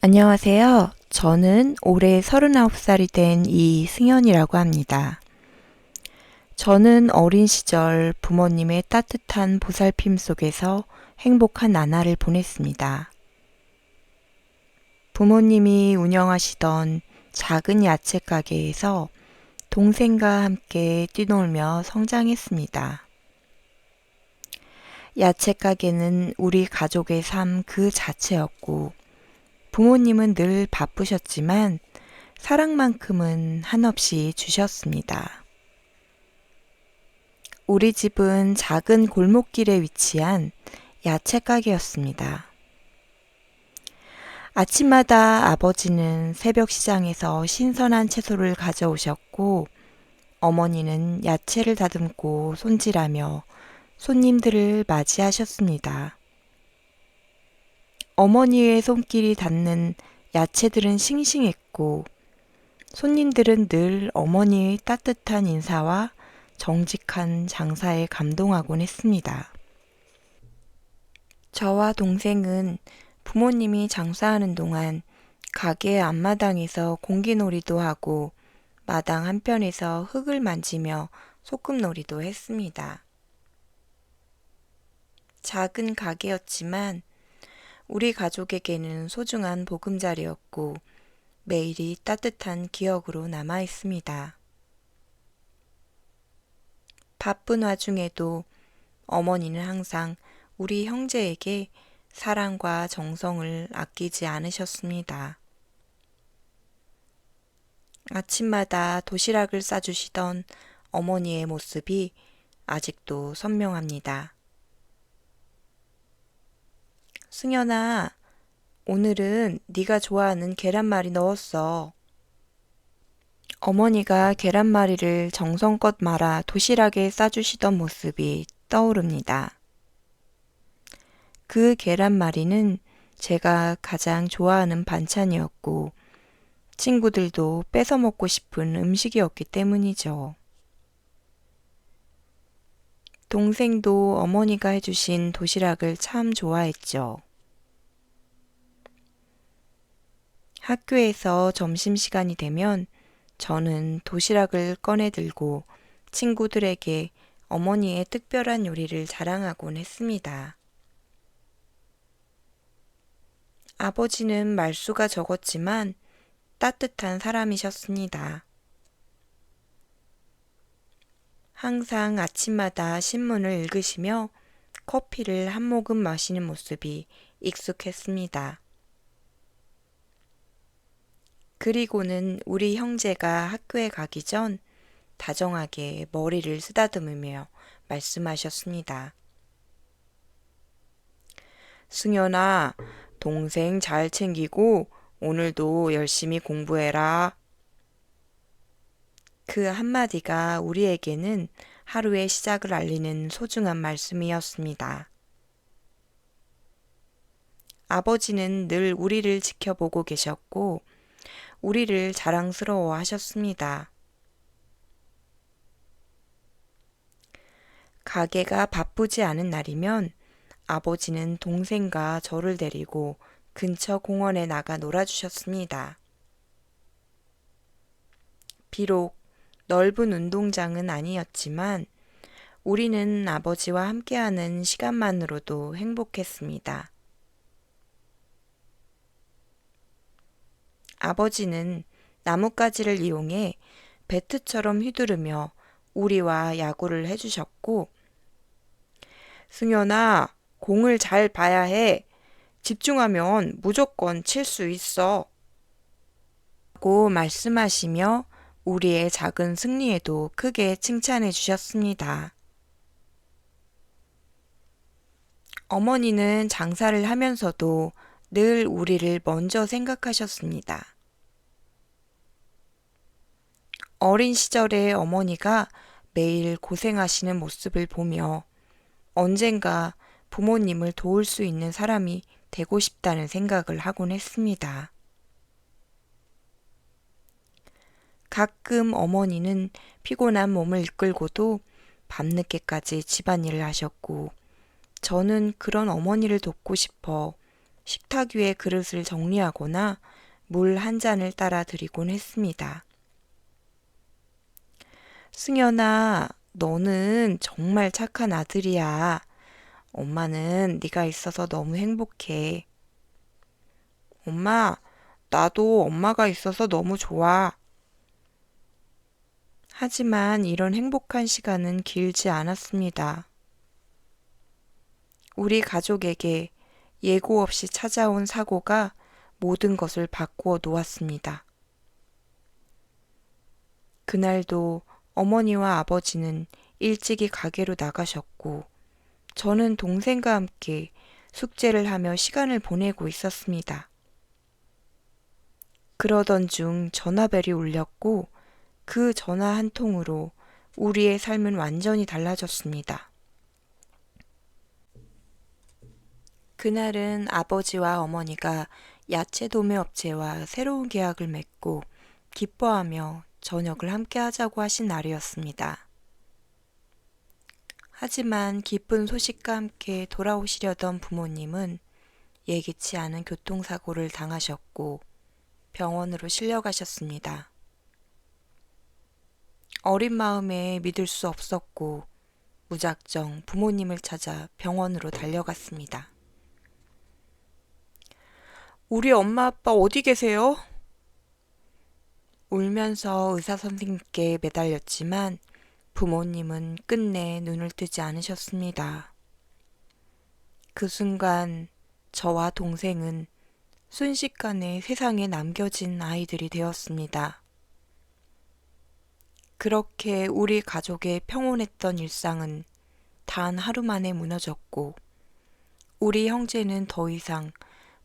안녕하세요. 저는 올해 39살이 된 이승현이라고 합니다. 저는 어린 시절 부모님의 따뜻한 보살핌 속에서 행복한 나날을 보냈습니다. 부모님이 운영하시던 작은 야채 가게에서 동생과 함께 뛰놀며 성장했습니다. 야채 가게는 우리 가족의 삶 그 자체였고, 부모님은 늘 바쁘셨지만 사랑만큼은 한없이 주셨습니다. 우리 집은 작은 골목길에 위치한 야채 가게였습니다. 아침마다 아버지는 새벽 시장에서 신선한 채소를 가져오셨고, 어머니는 야채를 다듬고 손질하며 손님들을 맞이하셨습니다. 어머니의 손길이 닿는 야채들은 싱싱했고, 손님들은 늘 어머니의 따뜻한 인사와 정직한 장사에 감동하곤 했습니다. 저와 동생은 부모님이 장사하는 동안 가게 앞마당에서 공기놀이도 하고 마당 한편에서 흙을 만지며 소꿉놀이도 했습니다. 작은 가게였지만 우리 가족에게는 소중한 보금자리였고 매일이 따뜻한 기억으로 남아 있습니다. 바쁜 와중에도 어머니는 항상 우리 형제에게 사랑과 정성을 아끼지 않으셨습니다. 아침마다 도시락을 싸주시던 어머니의 모습이 아직도 선명합니다. 승연아, 오늘은 네가 좋아하는 계란말이 넣었어. 어머니가 계란말이를 정성껏 말아 도시락에 싸주시던 모습이 떠오릅니다. 그 계란말이는 제가 가장 좋아하는 반찬이었고, 친구들도 뺏어 먹고 싶은 음식이었기 때문이죠. 동생도 어머니가 해주신 도시락을 참 좋아했죠. 학교에서 점심시간이 되면 저는 도시락을 꺼내 들고 친구들에게 어머니의 특별한 요리를 자랑하곤 했습니다. 아버지는 말수가 적었지만 따뜻한 사람이셨습니다. 항상 아침마다 신문을 읽으시며 커피를 한 모금 마시는 모습이 익숙했습니다. 그리고는 우리 형제가 학교에 가기 전 다정하게 머리를 쓰다듬으며 말씀하셨습니다. 승연아, 동생 잘 챙기고 오늘도 열심히 공부해라. 그 한마디가 우리에게는 하루의 시작을 알리는 소중한 말씀이었습니다. 아버지는 늘 우리를 지켜보고 계셨고, 우리를 자랑스러워 하셨습니다. 가게가 바쁘지 않은 날이면 아버지는 동생과 저를 데리고 근처 공원에 나가 놀아주셨습니다. 비록 넓은 운동장은 아니었지만 우리는 아버지와 함께하는 시간만으로도 행복했습니다. 아버지는 나뭇가지를 이용해 배트처럼 휘두르며 우리와 야구를 해주셨고, 승연아, 공을 잘 봐야 해. 집중하면 무조건 칠 수 있어. 라고 말씀하시며 우리의 작은 승리에도 크게 칭찬해 주셨습니다. 어머니는 장사를 하면서도 늘 우리를 먼저 생각하셨습니다. 어린 시절에 어머니가 매일 고생하시는 모습을 보며 언젠가 부모님을 도울 수 있는 사람이 되고 싶다는 생각을 하곤 했습니다. 가끔 어머니는 피곤한 몸을 이끌고도 밤늦게까지 집안일을 하셨고, 저는 그런 어머니를 돕고 싶어 식탁 위에 그릇을 정리하거나 물 한 잔을 따라 드리곤 했습니다. 승연아, 너는 정말 착한 아들이야. 엄마는 네가 있어서 너무 행복해. 엄마, 나도 엄마가 있어서 너무 좋아. 하지만 이런 행복한 시간은 길지 않았습니다. 우리 가족에게 예고 없이 찾아온 사고가 모든 것을 바꾸어 놓았습니다. 그날도 어머니와 아버지는 일찍이 가게로 나가셨고, 저는 동생과 함께 숙제를 하며 시간을 보내고 있었습니다. 그러던 중 전화벨이 울렸고, 그 전화 한 통으로 우리의 삶은 완전히 달라졌습니다. 그날은 아버지와 어머니가 야채 도매 업체와 새로운 계약을 맺고 기뻐하며 저녁을 함께 하자고 하신 날이었습니다. 하지만 기쁜 소식과 함께 돌아오시려던 부모님은 예기치 않은 교통사고를 당하셨고 병원으로 실려가셨습니다. 어린 마음에 믿을 수 없었고 무작정 부모님을 찾아 병원으로 달려갔습니다. 우리 엄마 아빠 어디 계세요? 울면서 의사 선생님께 매달렸지만 부모님은 끝내 눈을 뜨지 않으셨습니다. 그 순간 저와 동생은 순식간에 세상에 남겨진 아이들이 되었습니다. 그렇게 우리 가족의 평온했던 일상은 단 하루 만에 무너졌고 우리 형제는 더 이상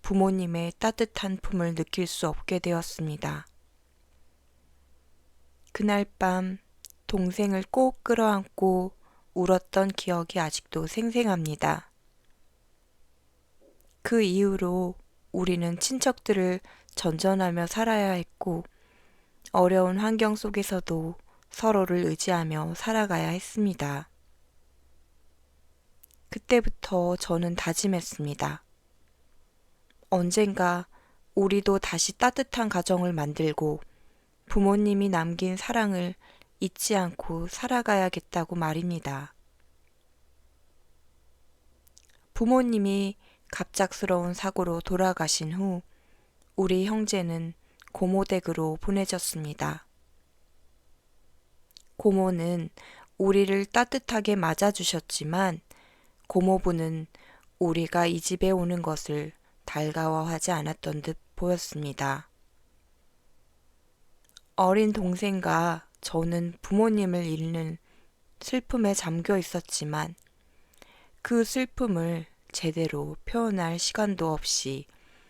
부모님의 따뜻한 품을 느낄 수 없게 되었습니다. 그날 밤 동생을 꼭 끌어안고 울었던 기억이 아직도 생생합니다. 그 이후로 우리는 친척들을 전전하며 살아야 했고 어려운 환경 속에서도 서로를 의지하며 살아가야 했습니다. 그때부터 저는 다짐했습니다. 언젠가 우리도 다시 따뜻한 가정을 만들고 부모님이 남긴 사랑을 잊지 않고 살아가야겠다고 말입니다. 부모님이 갑작스러운 사고로 돌아가신 후 우리 형제는 고모댁으로 보내졌습니다. 고모는 우리를 따뜻하게 맞아주셨지만 고모부는 우리가 이 집에 오는 것을 달가워하지 않았던 듯 보였습니다. 어린 동생과 저는 부모님을 잃는 슬픔에 잠겨 있었지만 그 슬픔을 제대로 표현할 시간도 없이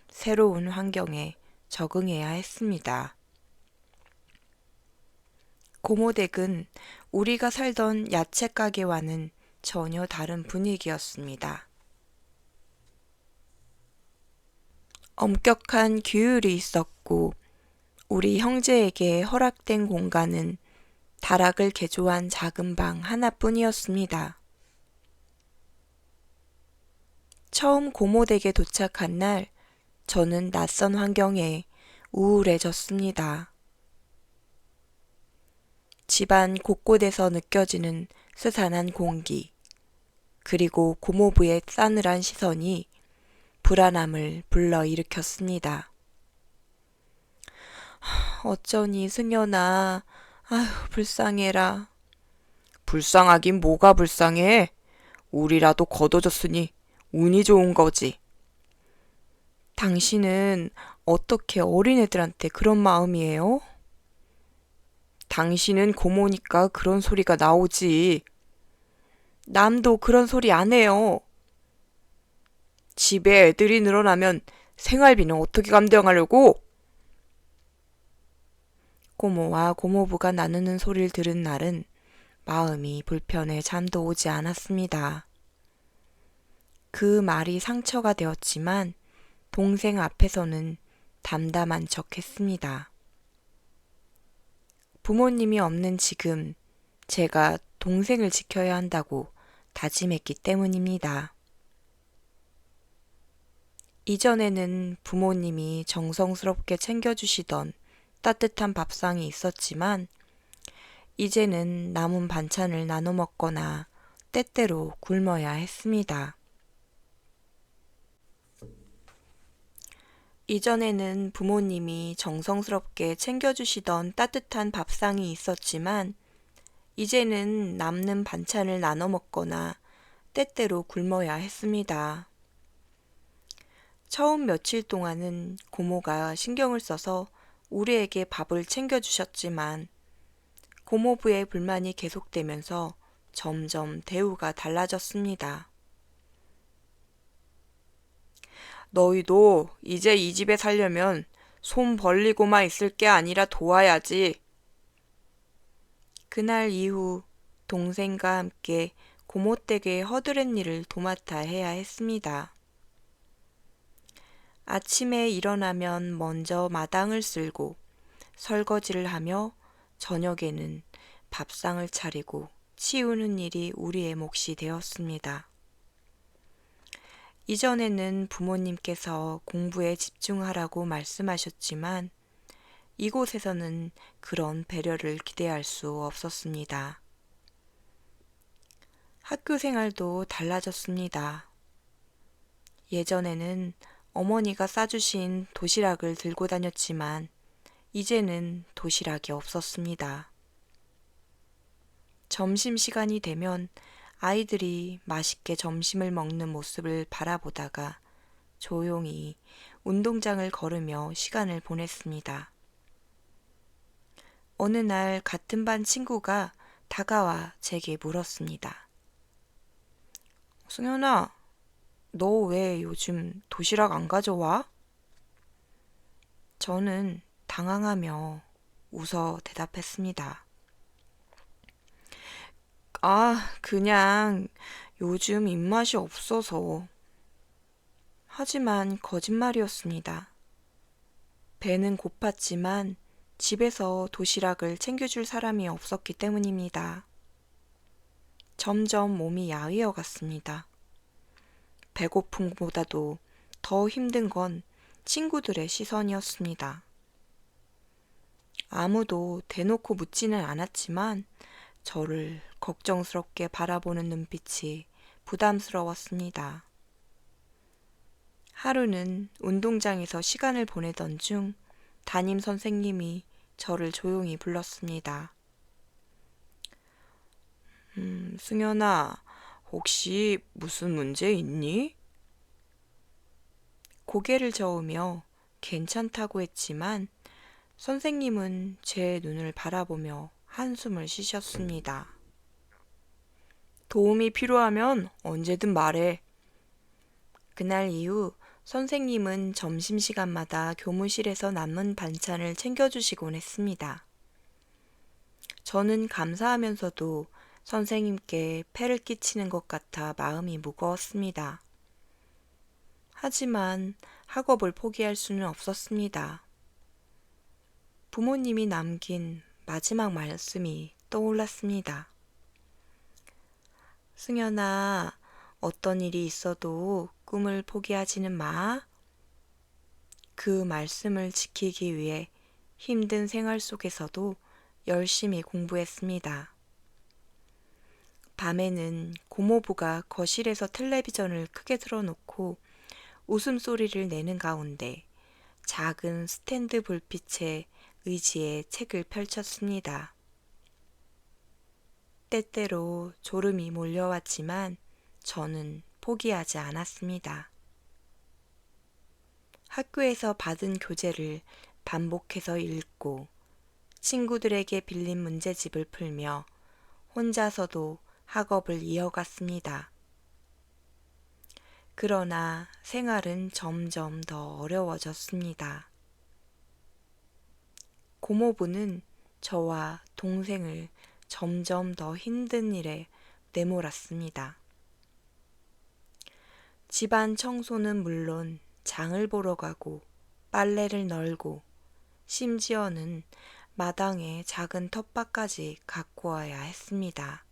새로운 환경에 적응해야 했습니다. 고모댁은 우리가 살던 야채 가게와는 전혀 다른 분위기였습니다. 엄격한 규율이 있었고 우리 형제에게 허락된 공간은 다락을 개조한 작은 방 하나뿐이었습니다. 처음 고모댁에 도착한 날 저는 낯선 환경에 우울해졌습니다. 집안 곳곳에서 느껴지는 스산한 공기, 그리고 고모부의 싸늘한 시선이 불안함을 불러일으켰습니다. 어쩌니 승연아, 아휴 불쌍해라. 불쌍하긴 뭐가 불쌍해. 우리라도 거둬줬으니 운이 좋은 거지. 당신은 어떻게 어린애들한테 그런 마음이에요? 당신은 고모니까 그런 소리가 나오지. 남도 그런 소리 안 해요. 집에 애들이 늘어나면 생활비는 어떻게 감당하려고? 고모와 고모부가 나누는 소리를 들은 날은 마음이 불편해 잠도 오지 않았습니다. 그 말이 상처가 되었지만 동생 앞에서는 담담한 척 했습니다. 부모님이 없는 지금 제가 동생을 지켜야 한다고 다짐했기 때문입니다. 이전에는 부모님이 정성스럽게 챙겨주시던 따뜻한 밥상이 있었지만, 이제는 남은 반찬을 나눠 먹거나 때때로 굶어야 했습니다. 이전에는 부모님이 정성스럽게 챙겨주시던 따뜻한 밥상이 있었지만, 이제는 남는 반찬을 나눠 먹거나 때때로 굶어야 했습니다. 처음 며칠 동안은 고모가 신경을 써서 우리에게 밥을 챙겨주셨지만, 고모부의 불만이 계속되면서 점점 대우가 달라졌습니다. 너희도 이제 이 집에 살려면 손 벌리고만 있을 게 아니라 도와야지. 그날 이후 동생과 함께 고모 댁의 허드렛 일을 도맡아 해야 했습니다. 아침에 일어나면 먼저 마당을 쓸고 설거지를 하며 저녁에는 밥상을 차리고 치우는 일이 우리의 몫이 되었습니다. 이전에는 부모님께서 공부에 집중하라고 말씀하셨지만, 이곳에서는 그런 배려를 기대할 수 없었습니다. 학교 생활도 달라졌습니다. 예전에는 어머니가 싸주신 도시락을 들고 다녔지만, 이제는 도시락이 없었습니다. 점심시간이 되면 아이들이 맛있게 점심을 먹는 모습을 바라보다가 조용히 운동장을 걸으며 시간을 보냈습니다. 어느 날 같은 반 친구가 다가와 제게 물었습니다. 승현아, 너 왜 요즘 도시락 안 가져와? 저는 당황하며 웃어 대답했습니다. 그냥 요즘 입맛이 없어서. 하지만 거짓말이었습니다. 배는 고팠지만 집에서 도시락을 챙겨줄 사람이 없었기 때문입니다. 점점 몸이 야위어 갔습니다. 배고픔보다도 더 힘든 건 친구들의 시선이었습니다. 아무도 대놓고 묻지는 않았지만 저를 걱정스럽게 바라보는 눈빛이 부담스러웠습니다. 하루는 운동장에서 시간을 보내던 중 담임 선생님이 저를 조용히 불렀습니다. 승현아, 혹시 무슨 문제 있니? 고개를 저으며 괜찮다고 했지만 선생님은 제 눈을 바라보며 한숨을 쉬셨습니다. 도움이 필요하면 언제든 말해. 그날 이후 선생님은 점심시간마다 교무실에서 남은 반찬을 챙겨주시곤 했습니다. 저는 감사하면서도 선생님께 폐를 끼치는 것 같아 마음이 무거웠습니다. 하지만 학업을 포기할 수는 없었습니다. 부모님이 남긴 마지막 말씀이 떠올랐습니다. 승현아, 어떤 일이 있어도 꿈을 포기하지는 마. 그 말씀을 지키기 위해 힘든 생활 속에서도 열심히 공부했습니다. 밤에는 고모부가 거실에서 텔레비전을 크게 틀어놓고 웃음소리를 내는 가운데 작은 스탠드 불빛에 의지에 책을 펼쳤습니다. 때때로 졸음이 몰려왔지만 저는 포기하지 않았습니다. 학교에서 받은 교재를 반복해서 읽고 친구들에게 빌린 문제집을 풀며 혼자서도 학업을 이어갔습니다. 그러나 생활은 점점 더 어려워졌습니다. 고모부는 저와 동생을 점점 더 힘든 일에 내몰았습니다. 집안 청소는 물론 장을 보러 가고 빨래를 널고 심지어는 마당에 작은 텃밭까지 가꾸어야 했습니다.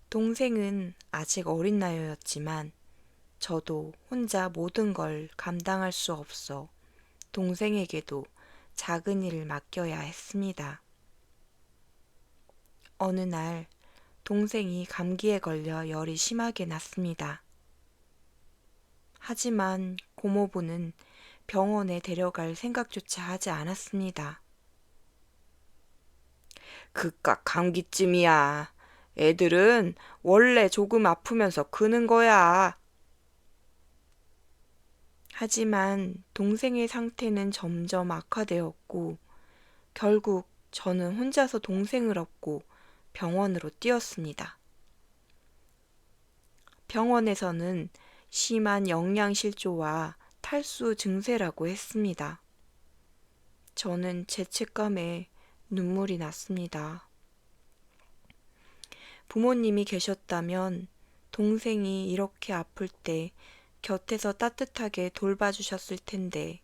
동생은 아직 어린 나이였지만 저도 혼자 모든 걸 감당할 수 없어 동생에게도 작은 일을 맡겨야 했습니다. 어느 날 동생이 감기에 걸려 열이 심하게 났습니다. 하지만 고모부는 병원에 데려갈 생각조차 하지 않았습니다. 그깟 감기쯤이야. 애들은 원래 조금 아프면서 크는 거야. 하지만 동생의 상태는 점점 악화되었고 결국 저는 혼자서 동생을 업고 병원으로 뛰었습니다. 병원에서는 심한 영양실조와 탈수 증세라고 했습니다. 저는 죄책감에 눈물이 났습니다. 부모님이 계셨다면 동생이 이렇게 아플 때 곁에서 따뜻하게 돌봐주셨을 텐데,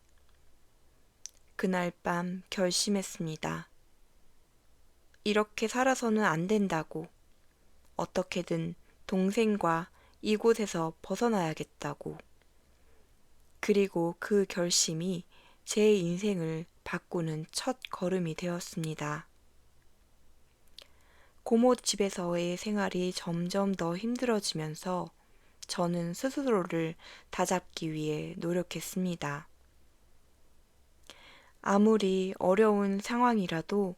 그날 밤 결심했습니다. 이렇게 살아서는 안 된다고, 어떻게든 동생과 이곳에서 벗어나야겠다고. 그리고 그 결심이 제 인생을 바꾸는 첫 걸음이 되었습니다. 고모 집에서의 생활이 점점 더 힘들어지면서 저는 스스로를 다잡기 위해 노력했습니다. 아무리 어려운 상황이라도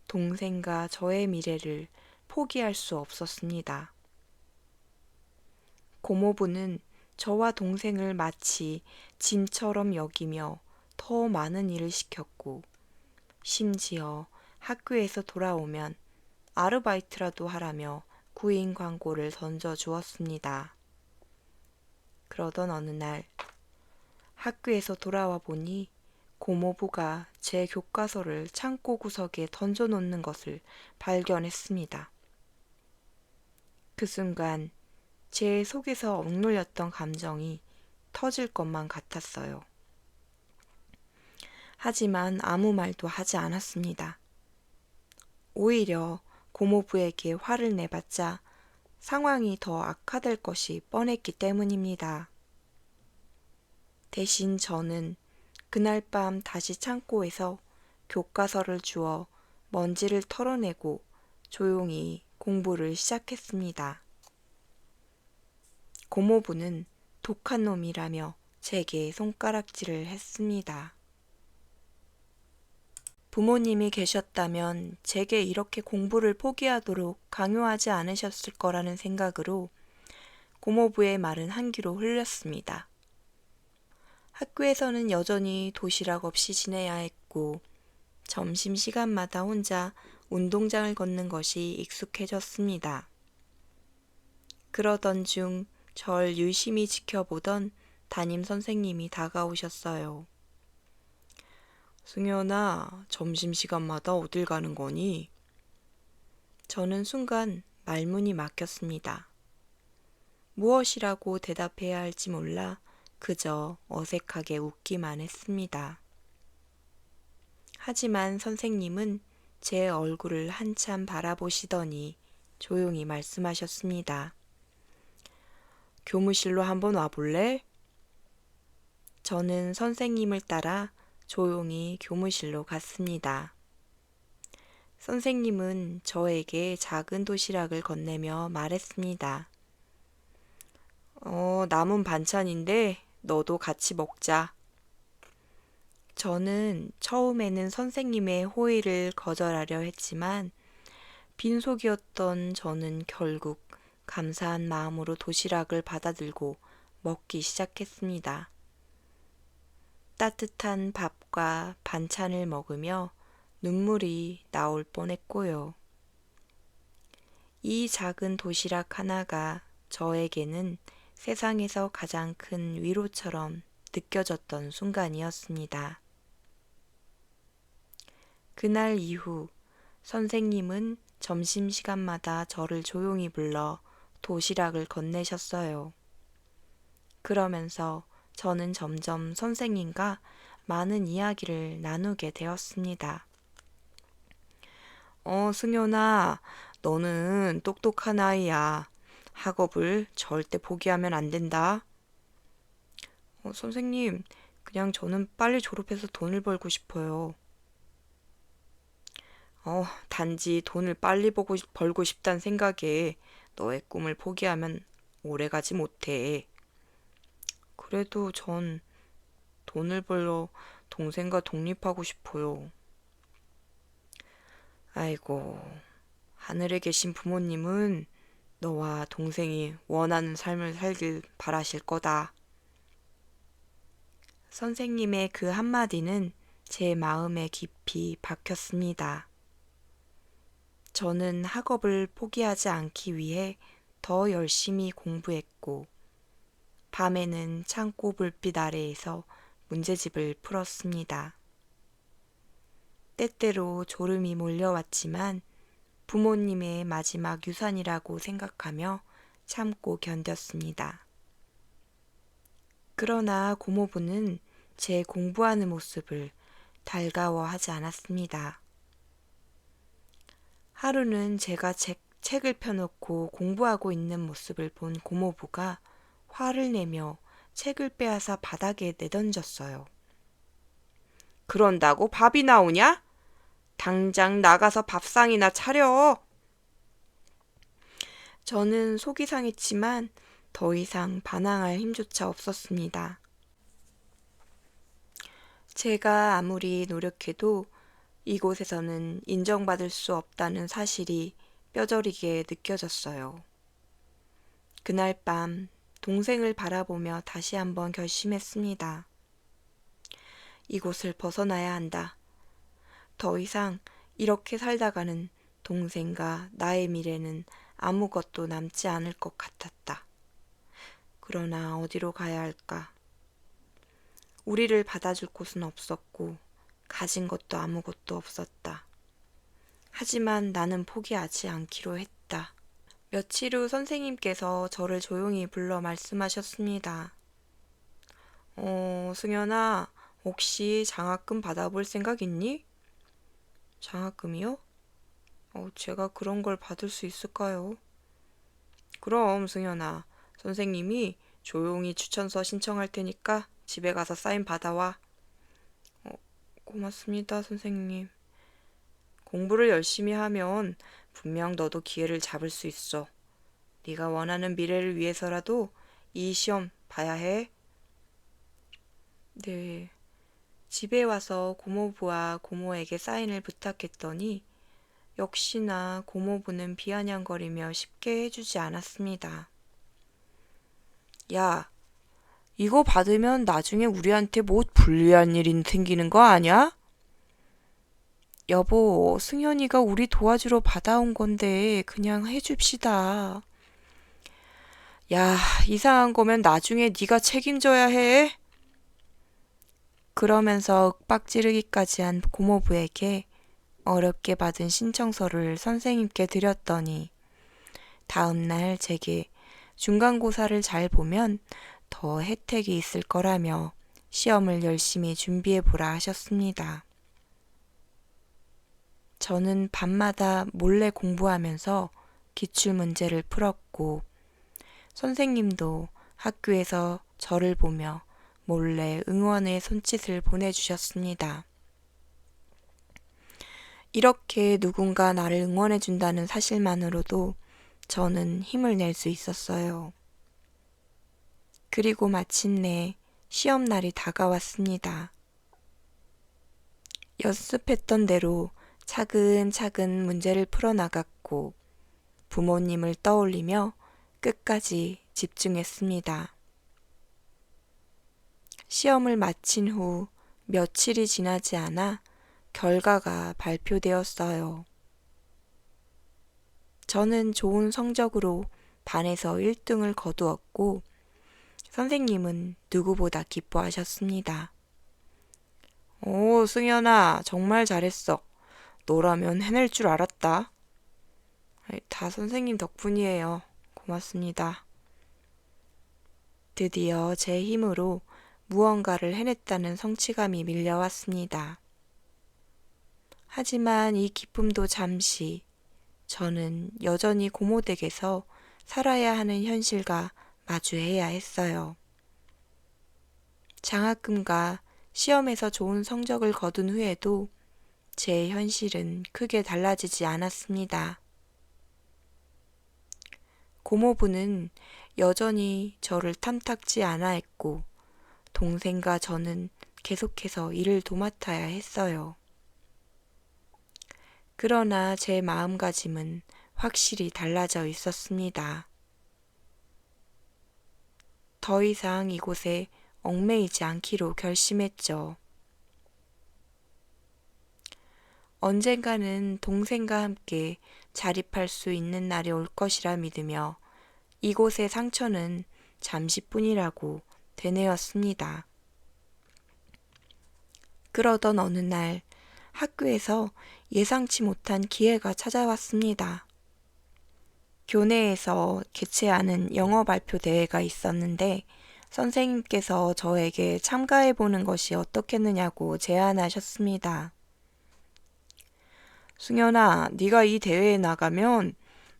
동생과 저의 미래를 포기할 수 없었습니다. 고모부는 저와 동생을 마치 짐처럼 여기며 더 많은 일을 시켰고, 심지어 학교에서 돌아오면 아르바이트라도 하라며 구인 광고를 던져 주었습니다. 그러던 어느 날 학교에서 돌아와 보니 고모부가 제 교과서를 창고 구석에 던져 놓는 것을 발견했습니다. 그 순간 제 속에서 억눌렸던 감정이 터질 것만 같았어요. 하지만 아무 말도 하지 않았습니다. 오히려 고모부에게 화를 내봤자 상황이 더 악화될 것이 뻔했기 때문입니다. 대신 저는 그날 밤 다시 창고에서 교과서를 주워 먼지를 털어내고 조용히 공부를 시작했습니다. 고모부는 독한 놈이라며 제게 손가락질을 했습니다. 부모님이 계셨다면 제게 이렇게 공부를 포기하도록 강요하지 않으셨을 거라는 생각으로 고모부의 말은 한 귀로 흘렸습니다. 학교에서는 여전히 도시락 없이 지내야 했고 점심시간마다 혼자 운동장을 걷는 것이 익숙해졌습니다. 그러던 중 절 유심히 지켜보던 담임 선생님이 다가오셨어요. 승현아, 점심시간마다 어딜 가는 거니? 저는 순간 말문이 막혔습니다. 무엇이라고 대답해야 할지 몰라 그저 어색하게 웃기만 했습니다. 하지만 선생님은 제 얼굴을 한참 바라보시더니 조용히 말씀하셨습니다. 교무실로 한번 와볼래? 저는 선생님을 따라 조용히 교무실로 갔습니다. 선생님은 저에게 작은 도시락을 건네며 말했습니다. 남은 반찬인데 너도 같이 먹자. 저는 처음에는 선생님의 호의를 거절하려 했지만 빈속이었던 저는 결국 감사한 마음으로 도시락을 받아들고 먹기 시작했습니다. 따뜻한 밥과 반찬을 먹으며 눈물이 나올 뻔했고요. 이 작은 도시락 하나가 저에게는 세상에서 가장 큰 위로처럼 느껴졌던 순간이었습니다. 그날 이후 선생님은 점심시간마다 저를 조용히 불러 도시락을 건네셨어요. 그러면서 저는 점점 선생님과 많은 이야기를 나누게 되었습니다. 승현아, 너는 똑똑한 아이야. 학업을 절대 포기하면 안 된다. 선생님, 그냥 저는 빨리 졸업해서 돈을 벌고 싶어요. 단지 돈을 빨리 벌고 싶단 생각에 너의 꿈을 포기하면 오래 가지 못해. 그래도 전 돈을 벌러 동생과 독립하고 싶어요. 아이고, 하늘에 계신 부모님은 너와 동생이 원하는 삶을 살길 바라실 거다. 선생님의 그 한마디는 제 마음에 깊이 박혔습니다. 저는 학업을 포기하지 않기 위해 더 열심히 공부했고, 밤에는 창고 불빛 아래에서 문제집을 풀었습니다. 때때로 졸음이 몰려왔지만 부모님의 마지막 유산이라고 생각하며 참고 견뎠습니다. 그러나 고모부는 제 공부하는 모습을 달가워하지 않았습니다. 하루는 제가 책을 펴놓고 공부하고 있는 모습을 본 고모부가 화를 내며 책을 빼앗아 바닥에 내던졌어요. 그런다고 밥이 나오냐? 당장 나가서 밥상이나 차려. 저는 속이 상했지만 더 이상 반항할 힘조차 없었습니다. 제가 아무리 노력해도 이곳에서는 인정받을 수 없다는 사실이 뼈저리게 느껴졌어요. 그날 밤 동생을 바라보며 다시 한번 결심했습니다. 이곳을 벗어나야 한다. 더 이상 이렇게 살다가는 동생과 나의 미래는 아무것도 남지 않을 것 같았다. 그러나 어디로 가야 할까? 우리를 받아줄 곳은 없었고 가진 것도 아무것도 없었다. 하지만 나는 포기하지 않기로 했다. 며칠 후 선생님께서 저를 조용히 불러 말씀하셨습니다. 승현아, 혹시 장학금 받아볼 생각 있니? 장학금이요? 제가 그런 걸 받을 수 있을까요? 그럼 승현아, 선생님이 조용히 추천서 신청할 테니까 집에 가서 사인 받아와. 고맙습니다, 선생님. 공부를 열심히 하면 분명 너도 기회를 잡을 수 있어. 네가 원하는 미래를 위해서라도 이 시험 봐야 해. 네. 집에 와서 고모부와 고모에게 사인을 부탁했더니 역시나 고모부는 비아냥거리며 쉽게 해주지 않았습니다. 야, 이거 받으면 나중에 우리한테 뭐 불리한 일이 생기는 거 아니야? 여보, 승현이가 우리 도와주러 받아온 건데 그냥 해줍시다. 야, 이상한 거면 나중에 네가 책임져야 해. 그러면서 윽박지르기까지 한 고모부에게 어렵게 받은 신청서를 선생님께 드렸더니 다음날 제게 중간고사를 잘 보면 더 혜택이 있을 거라며 시험을 열심히 준비해보라 하셨습니다. 저는 밤마다 몰래 공부하면서 기출문제를 풀었고 선생님도 학교에서 저를 보며 몰래 응원의 손짓을 보내주셨습니다. 이렇게 누군가 나를 응원해준다는 사실만으로도 저는 힘을 낼 수 있었어요. 그리고 마침내 시험날이 다가왔습니다. 연습했던 대로 차근차근 문제를 풀어나갔고 부모님을 떠올리며 끝까지 집중했습니다. 시험을 마친 후 며칠이 지나지 않아 결과가 발표되었어요. 저는 좋은 성적으로 반에서 1등을 거두었고 선생님은 누구보다 기뻐하셨습니다. 오, 승현아, 정말 잘했어. 너라면 해낼 줄 알았다. 다 선생님 덕분이에요. 고맙습니다. 드디어 제 힘으로 무언가를 해냈다는 성취감이 밀려왔습니다. 하지만 이 기쁨도 잠시, 저는 여전히 고모댁에서 살아야 하는 현실과 마주해야 했어요. 장학금과 시험에서 좋은 성적을 거둔 후에도 제 현실은 크게 달라지지 않았습니다. 고모부는 여전히 저를 탐탁지 않아 했고, 동생과 저는 계속해서 일을 도맡아야 했어요. 그러나 제 마음가짐은 확실히 달라져 있었습니다. 더 이상 이곳에 얽매이지 않기로 결심했죠. 언젠가는 동생과 함께 자립할 수 있는 날이 올 것이라 믿으며 이곳의 상처는 잠시뿐이라고 되뇌었습니다. 그러던 어느 날 학교에서 예상치 못한 기회가 찾아왔습니다. 교내에서 개최하는 영어 발표 대회가 있었는데 선생님께서 저에게 참가해보는 것이 어떻겠느냐고 제안하셨습니다. 승연아, 네가 이 대회에 나가면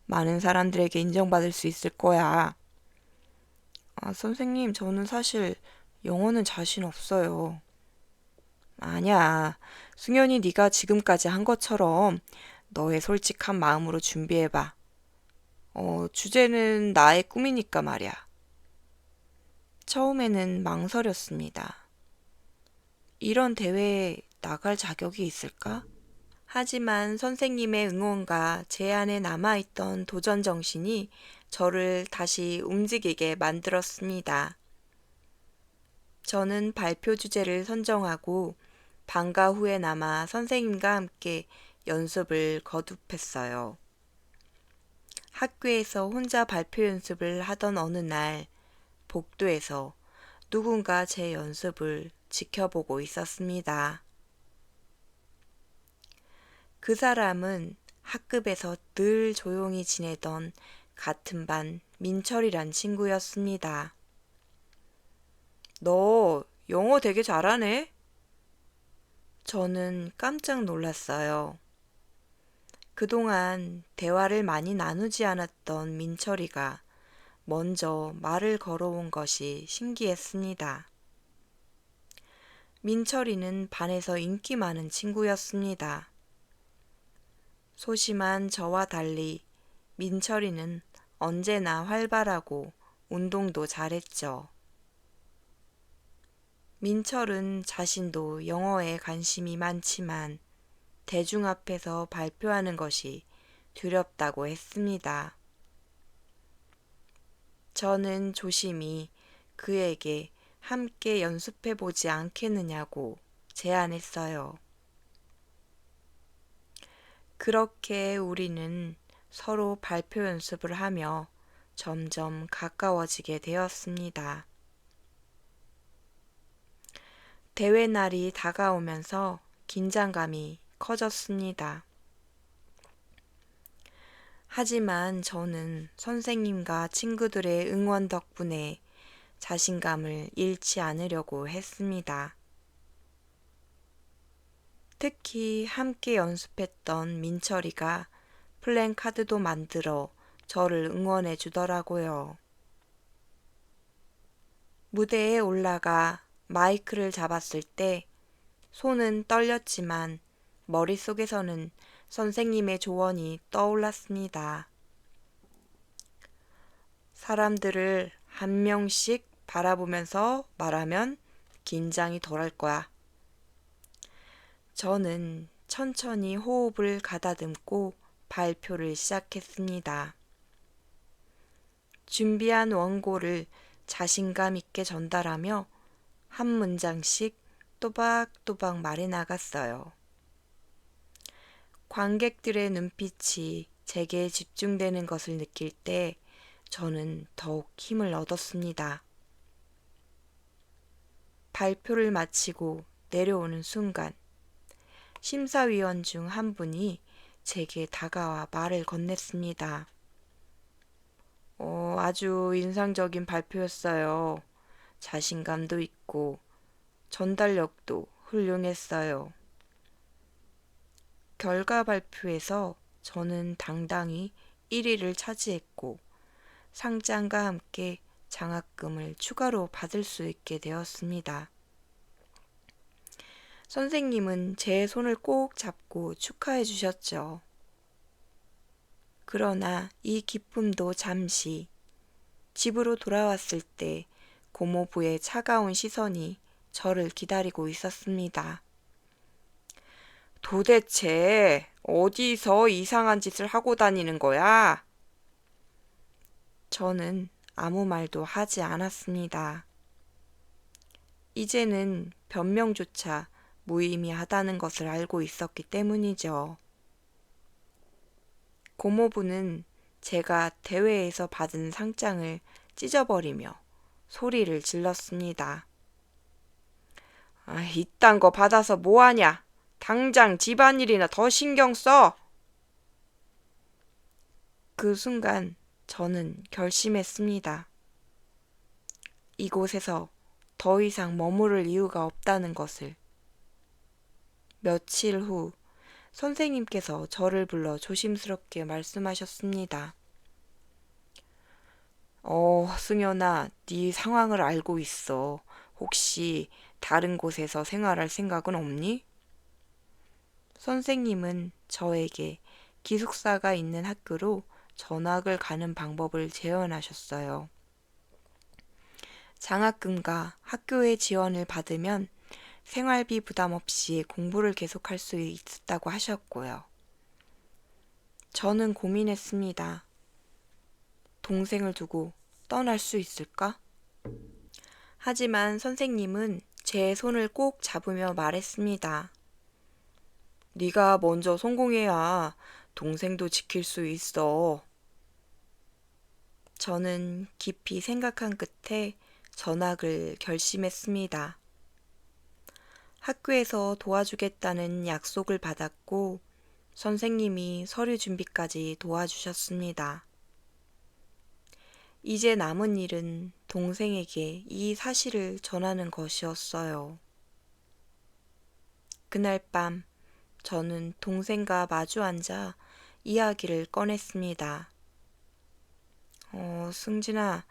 많은 사람들에게 인정받을 수 있을 거야. 선생님, 저는 사실 영어는 자신 없어요. 아니야. 승연이 네가 지금까지 한 것처럼 너의 솔직한 마음으로 준비해봐. 주제는 나의 꿈이니까 말이야. 처음에는 망설였습니다. 이런 대회에 나갈 자격이 있을까? 하지만 선생님의 응원과 제 안에 남아있던 도전 정신이 저를 다시 움직이게 만들었습니다. 저는 발표 주제를 선정하고 방과 후에 남아 선생님과 함께 연습을 거듭했어요. 학교에서 혼자 발표 연습을 하던 어느 날 복도에서 누군가 제 연습을 지켜보고 있었습니다. 그 사람은 학급에서 늘 조용히 지내던 같은 반 민철이란 친구였습니다. 너 영어 되게 잘하네? 저는 깜짝 놀랐어요. 그동안 대화를 많이 나누지 않았던 민철이가 먼저 말을 걸어온 것이 신기했습니다. 민철이는 반에서 인기 많은 친구였습니다. 소심한 저와 달리 민철이는 언제나 활발하고 운동도 잘했죠. 민철은 자신도 영어에 관심이 많지만 대중 앞에서 발표하는 것이 두렵다고 했습니다. 저는 조심히 그에게 함께 연습해 보지 않겠느냐고 제안했어요. 그렇게 우리는 서로 발표 연습을 하며 점점 가까워지게 되었습니다. 대회 날이 다가오면서 긴장감이 커졌습니다. 하지만 저는 선생님과 친구들의 응원 덕분에 자신감을 잃지 않으려고 했습니다. 특히 함께 연습했던 민철이가 플랜카드도 만들어 저를 응원해 주더라고요. 무대에 올라가 마이크를 잡았을 때 손은 떨렸지만 머릿속에서는 선생님의 조언이 떠올랐습니다. 사람들을 한 명씩 바라보면서 말하면 긴장이 덜할 거야. 저는 천천히 호흡을 가다듬고 발표를 시작했습니다. 준비한 원고를 자신감 있게 전달하며 한 문장씩 또박또박 말해 나갔어요. 관객들의 눈빛이 제게 집중되는 것을 느낄 때 저는 더욱 힘을 얻었습니다. 발표를 마치고 내려오는 순간 심사위원 중 한 분이 제게 다가와 말을 건넸습니다. 아주 인상적인 발표였어요. 자신감도 있고 전달력도 훌륭했어요. 결과 발표에서 저는 당당히 1위를 차지했고 상장과 함께 장학금을 추가로 받을 수 있게 되었습니다. 선생님은 제 손을 꼭 잡고 축하해 주셨죠. 그러나 이 기쁨도 잠시. 집으로 돌아왔을 때 고모부의 차가운 시선이 저를 기다리고 있었습니다. 도대체 어디서 이상한 짓을 하고 다니는 거야? 저는 아무 말도 하지 않았습니다. 이제는 변명조차 무의미하다는 것을 알고 있었기 때문이죠. 고모부는 제가 대회에서 받은 상장을 찢어버리며 소리를 질렀습니다. 이딴 거 받아서 뭐하냐? 당장 집안일이나 더 신경 써! 그 순간 저는 결심했습니다. 이곳에서 더 이상 머무를 이유가 없다는 것을. 며칠 후 선생님께서 저를 불러 조심스럽게 말씀하셨습니다. 승연아, 네 상황을 알고 있어. 혹시 다른 곳에서 생활할 생각은 없니? 선생님은 저에게 기숙사가 있는 학교로 전학을 가는 방법을 제안하셨어요. 장학금과 학교의 지원을 받으면 생활비 부담 없이 공부를 계속할 수 있다고 하셨고요. 저는 고민했습니다. 동생을 두고 떠날 수 있을까? 하지만 선생님은 제 손을 꼭 잡으며 말했습니다. 네가 먼저 성공해야 동생도 지킬 수 있어. 저는 깊이 생각한 끝에 전학을 결심했습니다. 학교에서 도와주겠다는 약속을 받았고 선생님이 서류 준비까지 도와주셨습니다. 이제 남은 일은 동생에게 이 사실을 전하는 것이었어요. 그날 밤 저는 동생과 마주 앉아 이야기를 꺼냈습니다. 승진아,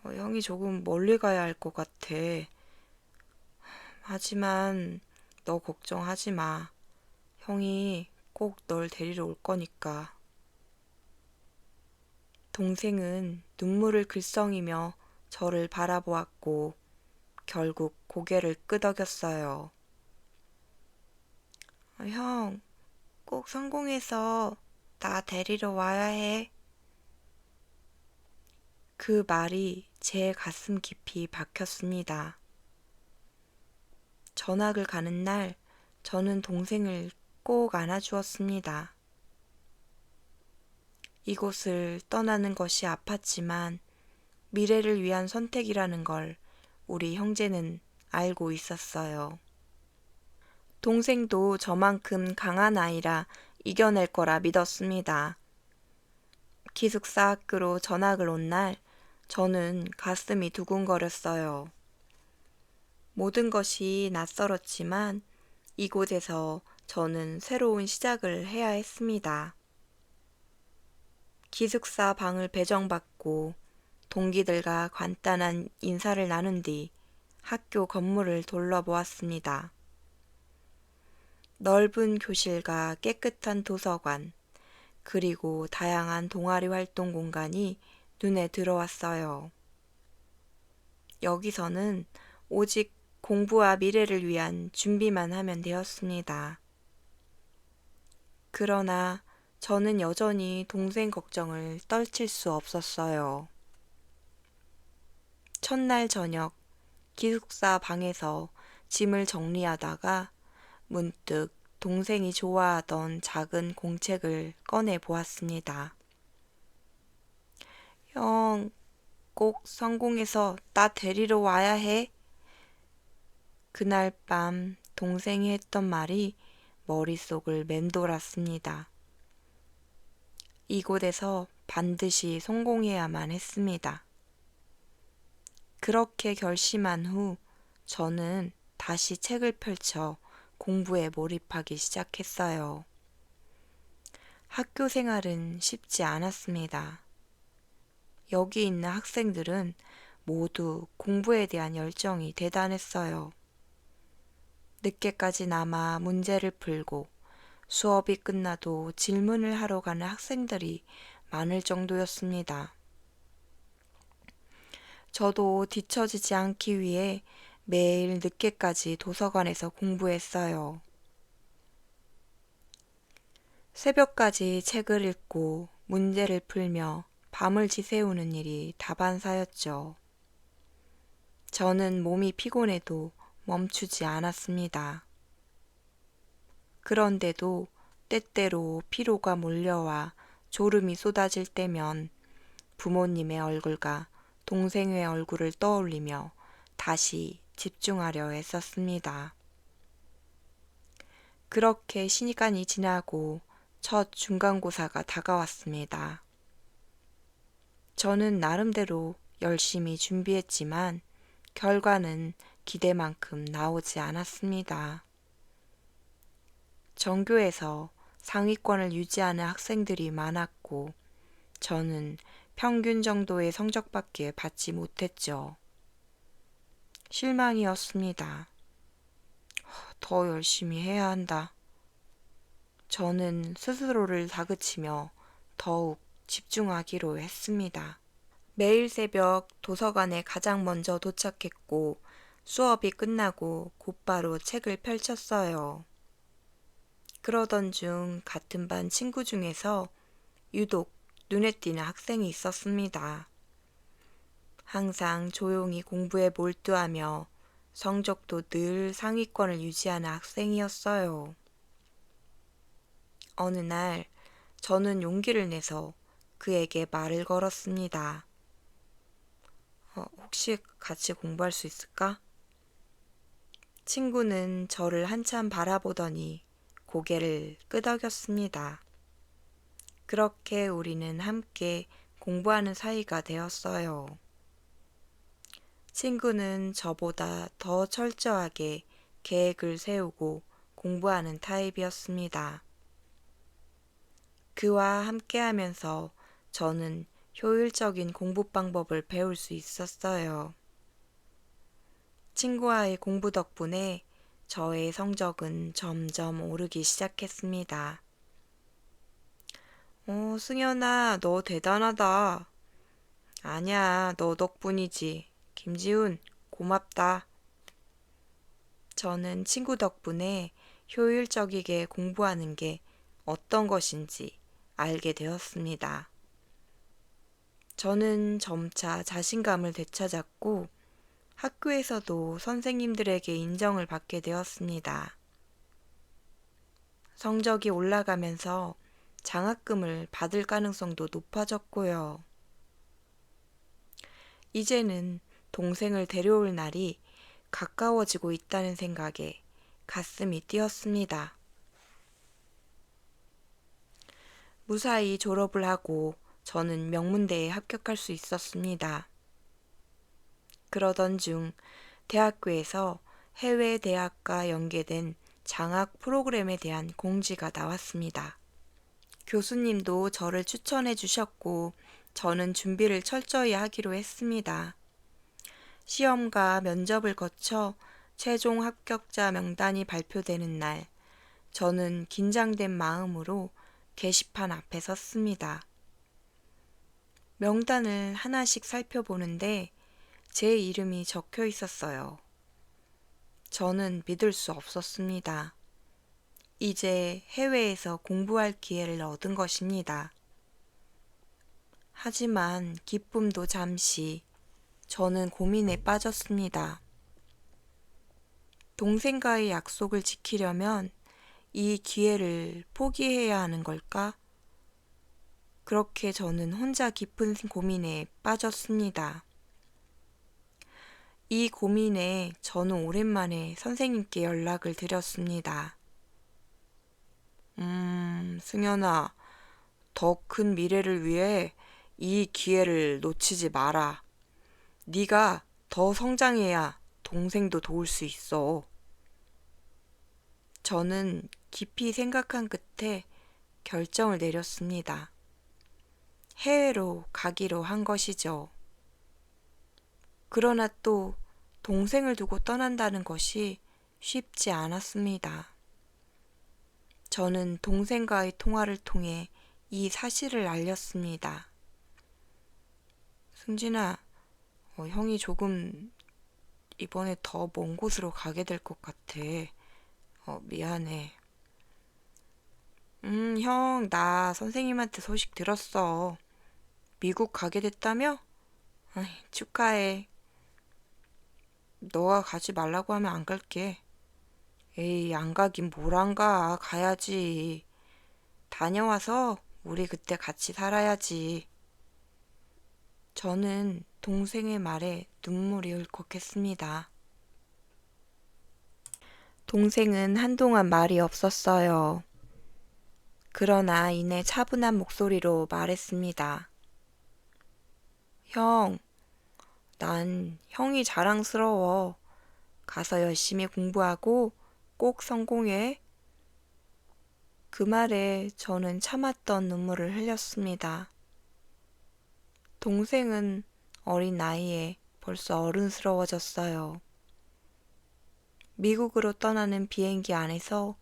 형이 조금 멀리 가야 할 것 같아. 하지만 너 걱정하지 마. 형이 꼭 널 데리러 올 거니까. 동생은 눈물을 글썽이며 저를 바라보았고 결국 고개를 끄덕였어요. 형, 꼭 성공해서 나 데리러 와야 해. 그 말이 제 가슴 깊이 박혔습니다. 전학을 가는 날 저는 동생을 꼭 안아주었습니다. 이곳을 떠나는 것이 아팠지만 미래를 위한 선택이라는 걸 우리 형제는 알고 있었어요. 동생도 저만큼 강한 아이라 이겨낼 거라 믿었습니다. 기숙사 학교로 전학을 온 날 저는 가슴이 두근거렸어요. 모든 것이 낯설었지만 이곳에서 저는 새로운 시작을 해야 했습니다. 기숙사 방을 배정받고 동기들과 간단한 인사를 나눈 뒤 학교 건물을 둘러보았습니다. 넓은 교실과 깨끗한 도서관, 그리고 다양한 동아리 활동 공간이 눈에 들어왔어요. 여기서는 오직 공부와 미래를 위한 준비만 하면 되었습니다. 그러나 저는 여전히 동생 걱정을 떨칠 수 없었어요. 첫날 저녁 기숙사 방에서 짐을 정리하다가 문득 동생이 좋아하던 작은 공책을 꺼내 보았습니다. 형, 꼭 성공해서 나 데리러 와야 해. 그날 밤 동생이 했던 말이 머릿속을 맴돌았습니다. 이곳에서 반드시 성공해야만 했습니다. 그렇게 결심한 후 저는 다시 책을 펼쳐 공부에 몰입하기 시작했어요. 학교 생활은 쉽지 않았습니다. 여기 있는 학생들은 모두 공부에 대한 열정이 대단했어요. 늦게까지 남아 문제를 풀고 수업이 끝나도 질문을 하러 가는 학생들이 많을 정도였습니다. 저도 뒤처지지 않기 위해 매일 늦게까지 도서관에서 공부했어요. 새벽까지 책을 읽고 문제를 풀며 밤을 지새우는 일이 다반사였죠. 저는 몸이 피곤해도 멈추지 않았습니다. 그런데도 때때로 피로가 몰려와 졸음이 쏟아질 때면 부모님의 얼굴과 동생의 얼굴을 떠올리며 다시 집중하려 애썼습니다. 그렇게 시간이 지나고 첫 중간고사가 다가왔습니다. 저는 나름대로 열심히 준비했지만 결과는 기대만큼 나오지 않았습니다. 전교에서 상위권을 유지하는 학생들이 많았고 저는 평균 정도의 성적밖에 받지 못했죠. 실망이었습니다. 더 열심히 해야 한다. 저는 스스로를 다그치며 더욱 집중하기로 했습니다. 매일 새벽 도서관에 가장 먼저 도착했고 수업이 끝나고 곧바로 책을 펼쳤어요. 그러던 중 같은 반 친구 중에서 유독 눈에 띄는 학생이 있었습니다. 항상 조용히 공부에 몰두하며 성적도 늘 상위권을 유지하는 학생이었어요. 어느 날 저는 용기를 내서 그에게 말을 걸었습니다. 혹시 같이 공부할 수 있을까? 친구는 저를 한참 바라보더니 고개를 끄덕였습니다. 그렇게 우리는 함께 공부하는 사이가 되었어요. 친구는 저보다 더 철저하게 계획을 세우고 공부하는 타입이었습니다. 그와 함께 하면서 저는 효율적인 공부 방법을 배울 수 있었어요. 친구와의 공부 덕분에 저의 성적은 점점 오르기 시작했습니다. 승연아, 너 대단하다. 아니야, 너 덕분이지. 김지훈, 고맙다. 저는 친구 덕분에 효율적이게 공부하는 게 어떤 것인지 알게 되었습니다. 저는 점차 자신감을 되찾았고 학교에서도 선생님들에게 인정을 받게 되었습니다. 성적이 올라가면서 장학금을 받을 가능성도 높아졌고요. 이제는 동생을 데려올 날이 가까워지고 있다는 생각에 가슴이 뛰었습니다. 무사히 졸업을 하고 저는 명문대에 합격할 수 있었습니다. 그러던 중 대학교에서 해외 대학과 연계된 장학 프로그램에 대한 공지가 나왔습니다. 교수님도 저를 추천해 주셨고 저는 준비를 철저히 하기로 했습니다. 시험과 면접을 거쳐 최종 합격자 명단이 발표되는 날, 저는 긴장된 마음으로 게시판 앞에 섰습니다. 명단을 하나씩 살펴보는데 제 이름이 적혀 있었어요. 저는 믿을 수 없었습니다. 이제 해외에서 공부할 기회를 얻은 것입니다. 하지만 기쁨도 잠시, 저는 고민에 빠졌습니다. 동생과의 약속을 지키려면 이 기회를 포기해야 하는 걸까? 그렇게 저는 혼자 깊은 고민에 빠졌습니다. 이 고민에 저는 오랜만에 선생님께 연락을 드렸습니다. 승연아, 더 큰 미래를 위해 이 기회를 놓치지 마라. 네가 더 성장해야 동생도 도울 수 있어. 저는 깊이 생각한 끝에 결정을 내렸습니다. 해외로 가기로 한 것이죠. 그러나 또 동생을 두고 떠난다는 것이 쉽지 않았습니다. 저는 동생과의 통화를 통해 이 사실을 알렸습니다. 승진아, 형이 조금 이번에 더 먼 곳으로 가게 될 것 같아. 미안해. 형, 나 선생님한테 소식 들었어. 미국 가게 됐다며? 아이, 축하해. 너가 가지 말라고 하면 안 갈게. 에이, 안 가긴 뭘 안 가. 가야지. 다녀와서 우리 그때 같이 살아야지. 저는 동생의 말에 눈물이 울컥했습니다. 동생은 한동안 말이 없었어요. 그러나 이내 차분한 목소리로 말했습니다. 형, 난 형이 자랑스러워. 가서 열심히 공부하고 꼭 성공해. 그 말에 저는 참았던 눈물을 흘렸습니다. 동생은 어린 나이에 벌써 어른스러워졌어요. 미국으로 떠나는 비행기 안에서